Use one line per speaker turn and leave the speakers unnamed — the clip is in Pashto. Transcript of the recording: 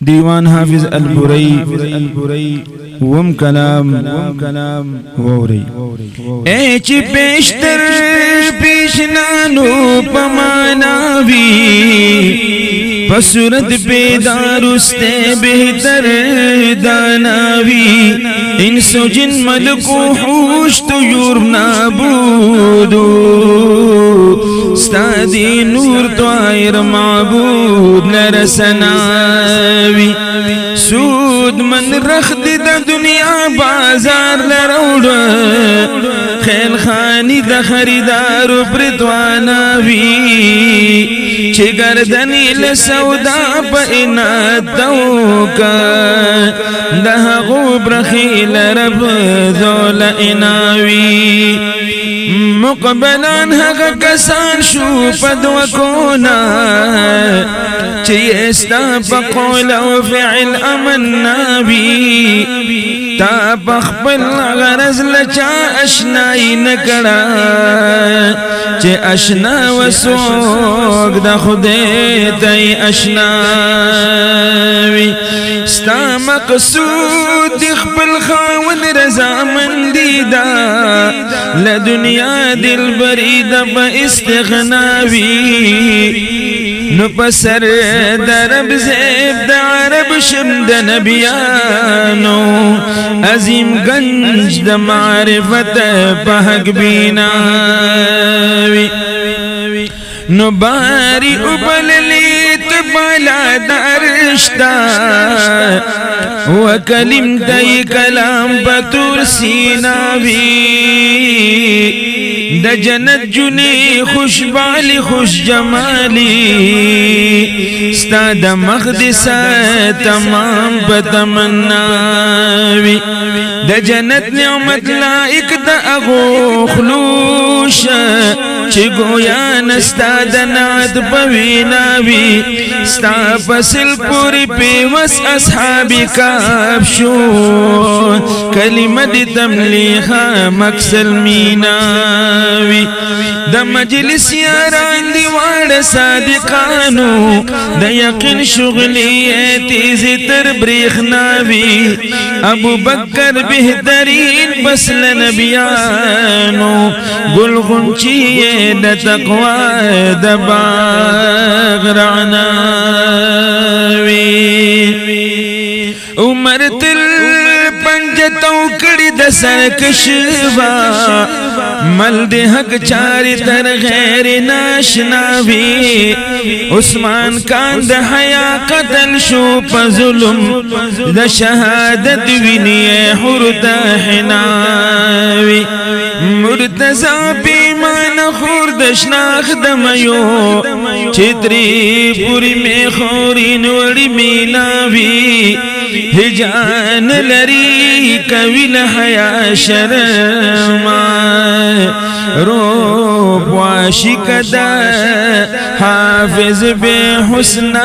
دیوان حافظ البرئی وم کلام ووری اے چی پیشتر پیشنانو پماناوی پسورت بیدار استے بہتر داناوی انس و جن ملک و حوش طیور نابودو ستادی نور طائر معبود لرسناوی سود من رخد دا دنیا بازار لروڑ خیل خانی دا خریدار پرتواناوی چه گردنی لسودا پا اناتو کا دا غوب رخیل رب ذول اناوی مقبلان حق کسان شو پدوکونا چیستا پا قول و فعل امنا بی تا پخپل غرز لچا اشنائی نکڑا چی اشنا و سوگ دا خودیتای اشناوی ستا مقصود دخپل خاون رضامندی دا لدنیا دل برید با استغناوی نو پسر درب زیب دا عرب شمد نبیانو عظیم گنج دا معرفت پاک بیناوی نو باری ابللیت بالا درشتا وکلم دای کلام بطور سیناوی دا جنت جنی خوش بالی خوش جمالی ستا دا مقدسا تمام بتمناوی دا جنت نعمت لائق دا اغو خلوش چی گویا نستا دا نعت پویناوی ستا پسل پوری پیوس اصحابی کافشون کلمہ دی تملیخا مکسل میناوی دا مجلس یاران دیوار صادقانو دا یقین شغلی تیزی تر بریخناوی ابو بکر بہترین بسل نبیانو گل غنچی دا تقوی دا باغ رعناوی عمر تل پنجتو کڑی دا سرکشوا مل دے حق چاری تر غیر ناشناوی عثمان کان دا حیا قتل شو پا ظلم دا شہادت وینی حر دا حناوی مرتضی پیمان خور دشناخ دمیو چتری پوری میں خورین وڑی میناوی ہجان لری کویل حیا شرما روب واشک دا حافظ بے حسناناوی